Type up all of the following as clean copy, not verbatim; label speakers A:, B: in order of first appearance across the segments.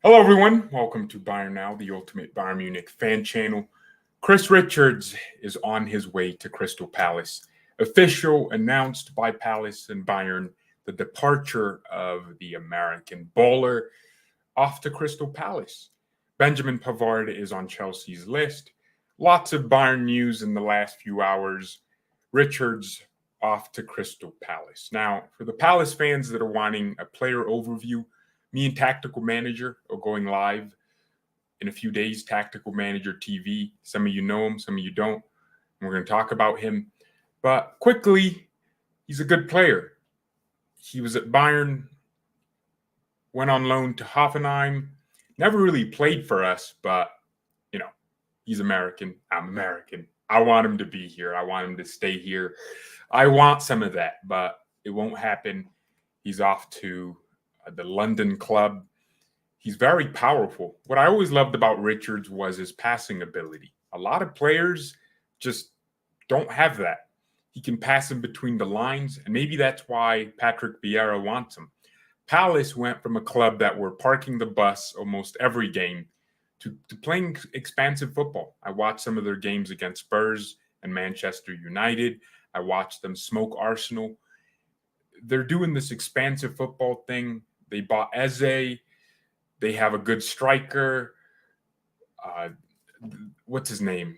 A: Hello, everyone. Welcome to BayernNow, the ultimate Bayern Munich fan channel. Chris Richards is on his way to Crystal Palace. Official announced by Palace and Bayern the departure of the American bowler off to Crystal Palace. Benjamin Pavard is on Chelsea's list. Lots of Bayern news in the last few hours. Richards off to Crystal Palace. Now, for the Palace fans that are wanting a player overview, me and Tactical Manager are going live in a few days. Tactical Manager TV. Some of you know him, some of you don't. And we're going to talk about him. But quickly, he's a good player. He was at Bayern, went on loan to Hoffenheim. Never really played for us, but, he's American. I'm American. I want him to be here. I want him to stay here. I want some of that, but it won't happen. He's off to the London club. He's very powerful. What I always loved about Richards was his passing ability. A lot of players just don't have that. He can pass in between the lines, and maybe that's why Patrick Vieira wants him. Palace went from a club that were parking the bus almost every game to playing expansive football. I watched some of their games against Spurs and Manchester United. I watched them smoke Arsenal. They're doing this expansive football thing. They bought Eze. They have a good striker. What's his name?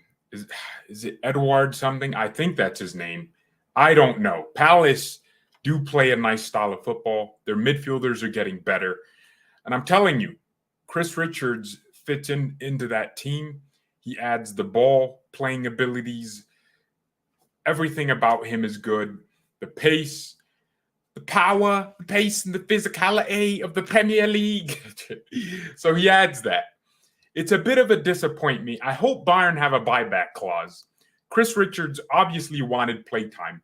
A: Is it Edward something? I think that's his name. I don't know. Palace do play a nice style of football. Their midfielders are getting better. And I'm telling you, Chris Richards fits into that team. He adds the ball playing abilities. Everything about him is good. The pace, the power, the pace, and the physicality of the Premier League. So he adds that. It's a bit of a disappointment. I hope Bayern have a buyback clause. Chris Richards obviously wanted playtime.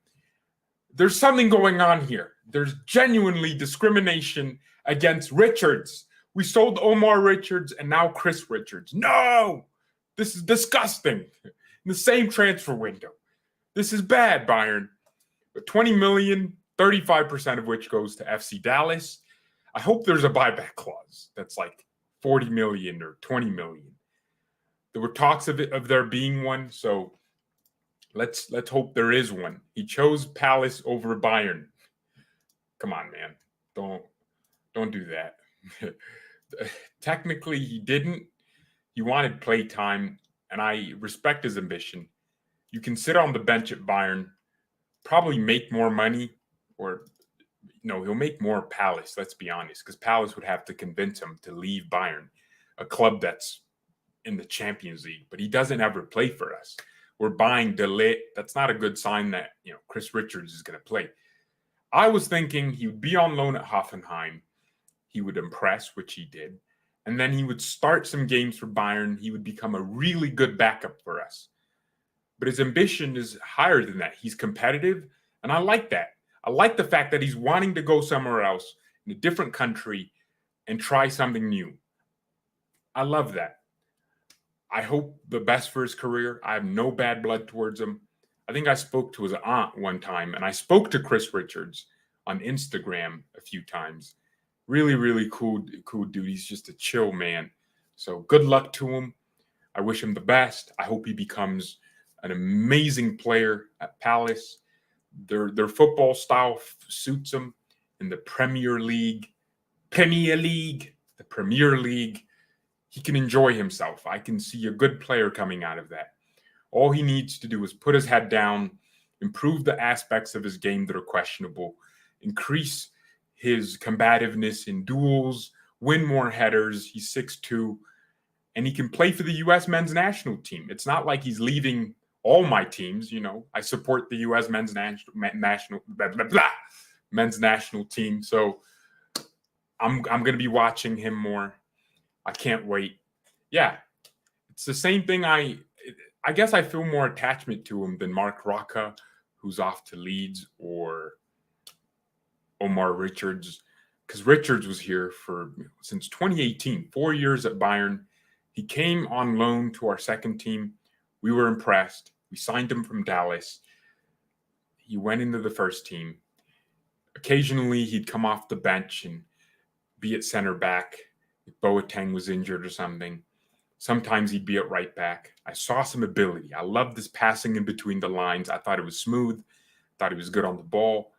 A: There's something going on here. There's genuinely discrimination against Richards. We sold Omar Richards and now Chris Richards. No! This is disgusting. In the same transfer window. This is bad, Bayern. But 20 million, 35% of which goes to FC Dallas. I hope there's a buyback clause that's like 40 million or 20 million. There were talks of there being one, so let's hope there is one. He chose Palace over Bayern. Come on, man. Don't do that. Technically, he didn't. He wanted playtime, and I respect his ambition. You can sit on the bench at Bayern, probably make more money, or he'll make more Palace, let's be honest, because Palace would have to convince him to leave Bayern, a club that's in the Champions League, but he doesn't ever play for us. We're buying De Ligt. That's not a good sign that, Chris Richards is going to play. I was thinking he would be on loan at Hoffenheim. He would impress, which he did. And then he would start some games for Bayern. He would become a really good backup for us. But his ambition is higher than that. He's competitive, and I like that. I like the fact that he's wanting to go somewhere else in a different country and try something new. I love that. I hope the best for his career. I have no bad blood towards him. I think I spoke to his aunt one time, and I spoke to Chris Richards on Instagram a few times. Really, really cool dude. He's just a chill man. So good luck to him. I wish him the best. I hope he becomes an amazing player at Palace. Their football style suits him in the Premier League. The Premier League. He can enjoy himself. I can see a good player coming out of that. All he needs to do is put his head down, improve the aspects of his game that are questionable, increase his combativeness in duels, win more headers. He's 6'2", and he can play for the U.S. men's national team. It's not like he's leaving all my teams. I support the U.S. men's national team. So I'm going to be watching him more. I can't wait. Yeah, it's the same thing. I guess I feel more attachment to him than Mark Rocca, who's off to Leeds, or Omar Richards, because Richards was here since 2018, 4 years at Bayern. He came on loan to our second team. We were impressed. We signed him from Dallas. He went into the first team. Occasionally, he'd come off the bench and be at center back. Boateng was injured or something. Sometimes he'd be at right back. I saw some ability. I loved this passing in between the lines. I thought it was smooth. Thought he was good on the ball.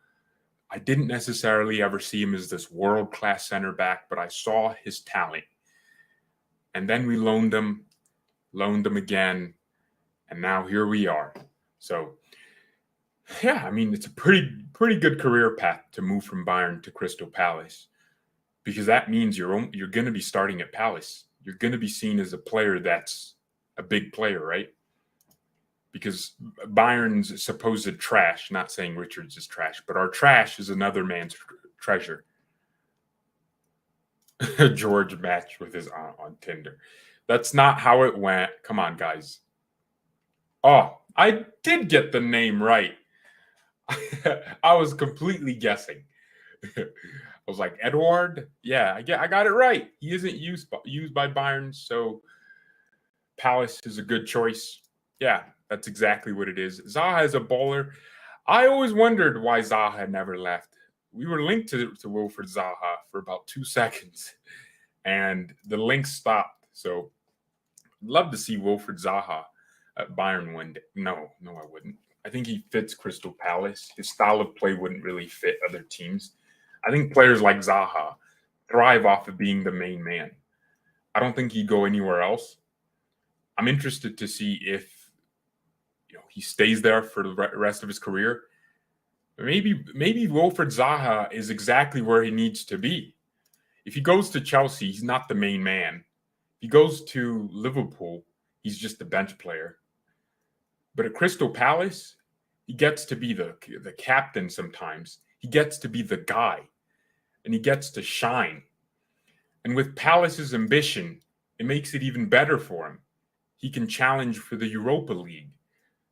A: I didn't necessarily ever see him as this world-class center back, but I saw his talent. And then we loaned him again, and now here we are. So, yeah, I mean, it's a pretty good career path to move from Bayern to Crystal Palace, because that means you're going to be starting at Palace. You're going to be seen as a player that's a big player, right? Because Bayern's supposed trash, not saying Richards is trash, but our trash is another man's treasure. George Match with his aunt on Tinder. That's not how it went. Come on, guys. Oh, I did get the name right. I was completely guessing. I was like, Edouard? Yeah, I got it right. He isn't used by Bayern, so Palace is a good choice. Yeah, that's exactly what it is. Zaha is a baller. I always wondered why Zaha never left. We were linked to Wilfried Zaha for about 2 seconds, and the link stopped. So I'd love to see Wilfried Zaha at Bayern one day. No, I wouldn't. I think he fits Crystal Palace. His style of play wouldn't really fit other teams. I think players like Zaha thrive off of being the main man. I don't think he'd go anywhere else. I'm interested to see if he stays there for the rest of his career. Maybe Wilfried Zaha is exactly where he needs to be. If he goes to Chelsea, he's not the main man. If he goes to Liverpool, he's just a bench player. But at Crystal Palace, he gets to be the captain sometimes. He gets to be the guy, and he gets to shine. And with Palace's ambition, it makes it even better for him. He can challenge for the Europa League.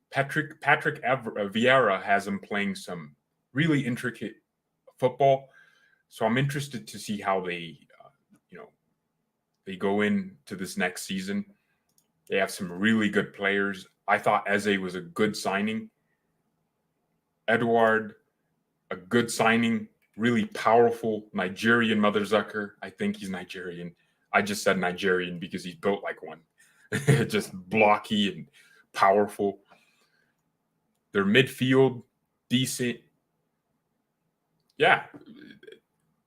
A: Patrick Vieira has him playing some really intricate football. So I'm interested to see how they go into this next season. They have some really good players. I thought Eze was a good signing. Edouard, a good signing, really powerful Nigerian motherzucker. I think he's Nigerian. I just said Nigerian because he's built like one. Just blocky and powerful. Their midfield, decent. Yeah,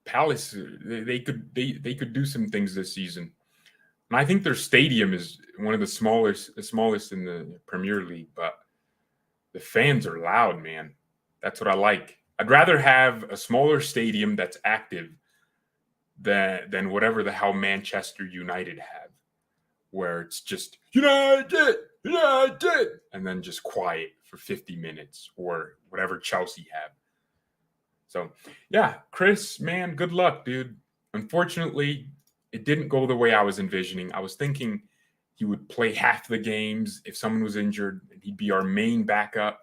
A: Palace, they could do some things this season. And I think their stadium is one of the smallest in the Premier League, but the fans are loud, man. That's what I like. I'd rather have a smaller stadium that's active than whatever the hell Manchester United have, where it's just United, and then just quiet for 50 minutes, or whatever Chelsea have. So, yeah, Chris, man, good luck, dude. Unfortunately, it didn't go the way I was envisioning. I was thinking he would play half the games if someone was injured, and he'd be our main backup.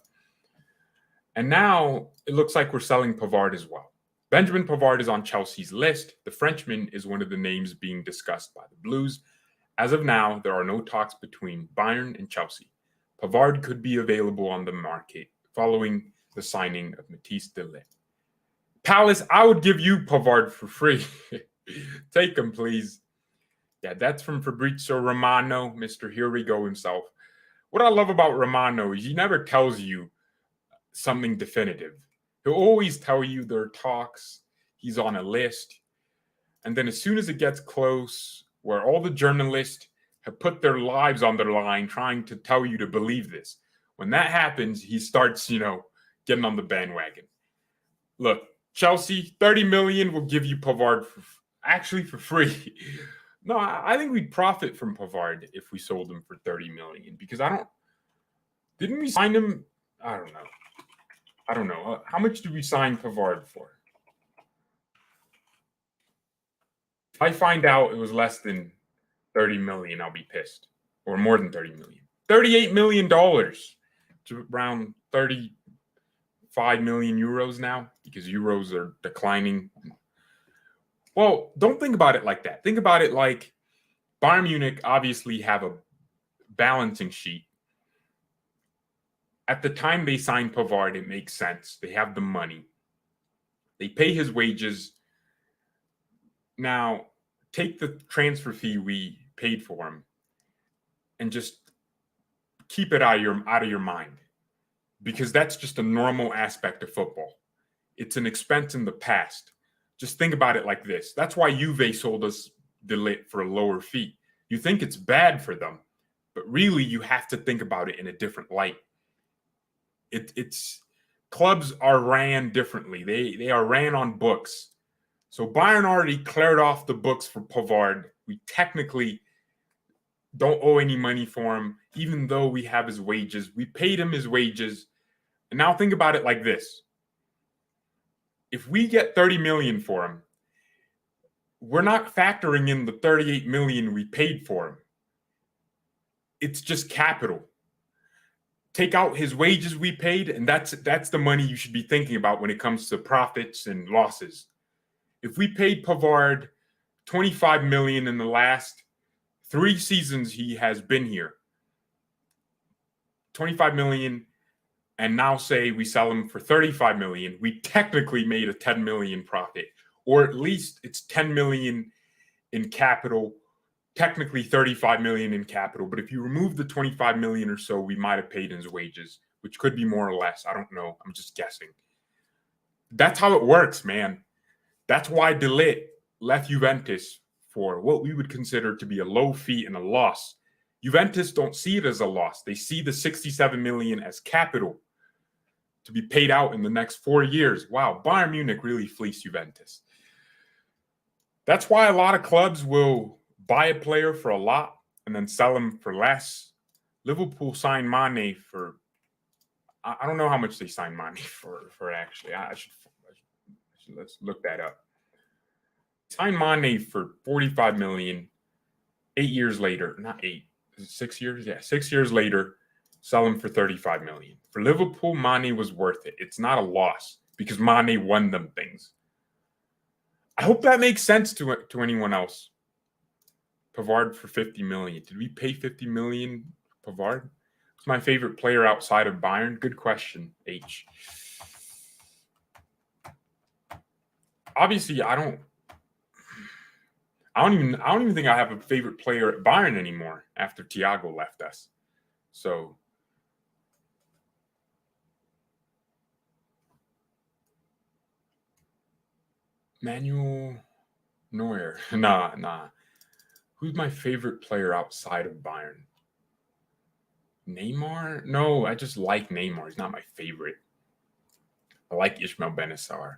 A: And now it looks like we're selling Pavard as well. Benjamin Pavard is on Chelsea's list. The Frenchman is one of the names being discussed by the Blues. As of now, there are no talks between Bayern and Chelsea. Pavard could be available on the market following the signing of Matthijs de Ligt. Palace, I would give you Pavard for free. Take him, please. Yeah, that's from Fabrizio Romano, Mr. Here We Go himself. What I love about Romano is he never tells you something definitive. He'll always tell you there are talks, he's on a list. And then as soon as it gets close, where all the journalists have put their lives on their line trying to tell you to believe this, when that happens, he starts, getting on the bandwagon. Look, Chelsea, 30 million will give you Pavard for free. No, I think we'd profit from Pavard if we sold him for 30 million, because didn't we sign him? I don't know. How much did we sign Pavard for? If I find out it was less than 30 million, I'll be pissed. Or more than 30 million. $38 million. It's around 35 million euros now, because euros are declining. Well, don't think about it like that. Think about it like Bayern Munich obviously have a balancing sheet. At the time they signed Pavard, it makes sense. They have the money. They pay his wages. Now, take the transfer fee we paid for him and just keep it out of your mind, because that's just a normal aspect of football. It's an expense in the past. Just think about it like this. That's why Juve sold us De Ligt for a lower fee. You think it's bad for them, but really you have to think about it in a different light. It's clubs are ran differently. They are ran on books. So Bayern already cleared off the books for Pavard. We technically don't owe any money for him, even though we have his wages. We paid him his wages. And now think about it like this. If we get 30 million for him, we're not factoring in the 38 million we paid for him. It's just capital. Take out his wages we paid, and that's the money you should be thinking about when it comes to profits and losses. If we paid Pavard 25 million in the last 3 seasons he has been here, 25 million, and now say we sell him for 35 million, we technically made a 10 million profit, or at least it's 10 million in capital, technically 35 million in capital. But if you remove the 25 million or so we might have paid in his wages, which could be more or less, I don't know, I'm just guessing. That's how it works, man. That's why De Ligt left Juventus for what we would consider to be a low fee and a loss. Juventus don't see it as a loss. They see the 67 million as capital to be paid out in the next 4 years. Wow, Bayern Munich really fleeced Juventus. That's why a lot of clubs will buy a player for a lot and then sell him for less. Liverpool signed Mane for, I don't know how much they signed Mane for actually. Let's look that up. Signed Mane for 45 million. 8 years later, not 8, is it 6 years? Yeah, 6 years later, sell him for 35 million. For Liverpool, Mane was worth it. It's not a loss because Mane won them things. I hope that makes sense to anyone else. Pavard for 50 million. Did we pay 50 million Pavard? Who's my favorite player outside of Bayern? Good question, H. Obviously, I don't even think I have a favorite player at Bayern anymore after Thiago left us. So Manuel Neuer. Nah. Who's my favorite player outside of Bayern? Neymar? No, I just like Neymar. He's not my favorite. I like Ismail Benassar.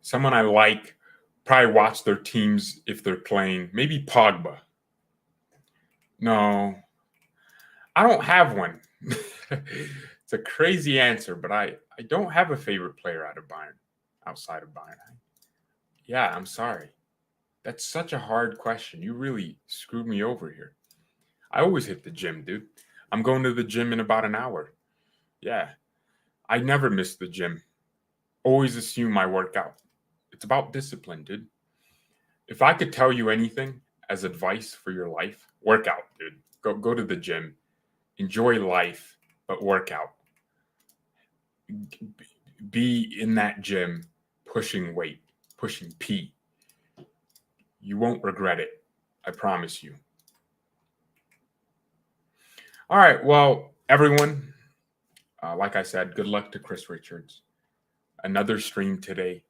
A: Someone I like, probably watch their teams if they're playing. Maybe Pogba. No, I don't have one. It's a crazy answer, but I don't have a favorite player outside of Bayern. Yeah, I'm sorry. That's such a hard question. You really screwed me over here. I always hit the gym, dude. I'm going to the gym in about an hour. Yeah. I never miss the gym. Always assume I work out. It's about discipline, dude. If I could tell you anything as advice for your life, work out, dude. Go to the gym. Enjoy life, but work out. Be in that gym pushing weight, pushing P. You won't regret it. I promise you. All right. Well, everyone, like I said, good luck to Chris Richards. Another stream today.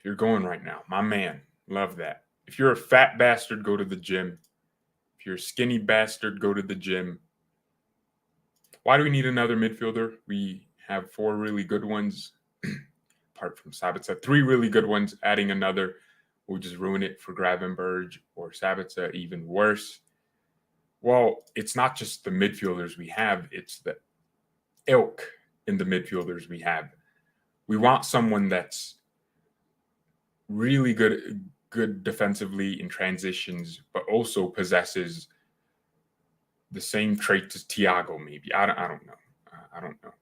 A: You're going right now. My man. Love that. If you're a fat bastard, go to the gym. If you're a skinny bastard, go to the gym. Why do we need another midfielder? We have 4 really good ones, apart from Sabitzer. 3 really good ones. Adding another will just ruin it for Gravenberch or Sabitzer, even worse. Well, it's not just the midfielders we have. It's the ilk in the midfielders we have. We want someone that's really good defensively in transitions, but also possesses the same traits as Thiago, maybe. I don't know. I don't know.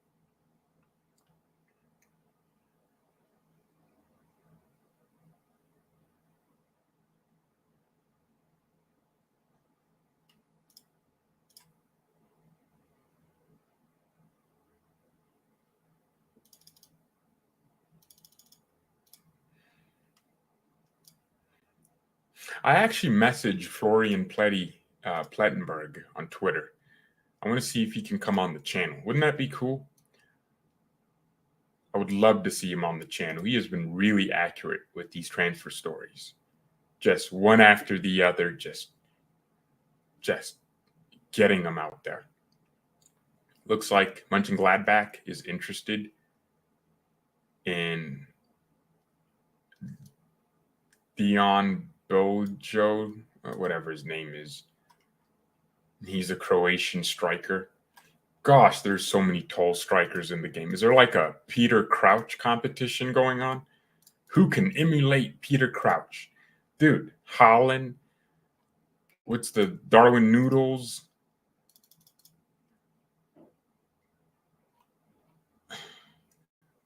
A: I actually messaged Florian Plettenberg on Twitter. I want to see if he can come on the channel. Wouldn't that be cool? I would love to see him on the channel. He has been really accurate with these transfer stories. Just one after the other, just getting them out there. Looks like Mönchengladbach is interested in Dion Bojo, whatever his name is. He's a Croatian striker. Gosh, there's so many tall strikers in the game. Is there like a Peter Crouch competition going on? Who can emulate Peter Crouch? Dude, Holland. What's the Darwin Noodles?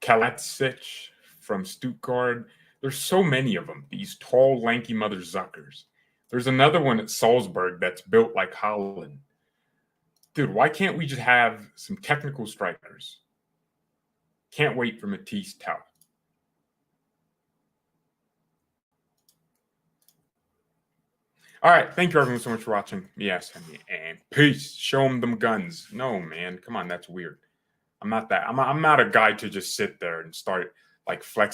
A: Kalatsic from Stuttgart. There's so many of them, these tall, lanky mother zuckers. There's another one at Salzburg that's built like Holland. Dude, why can't we just have some technical strikers? Can't wait for Matisse Tau. All right, thank you everyone so much for watching. Yes, and peace. Show them guns. No, man, come on, that's weird. I'm not that. I'm not a guy to just sit there and start like flexing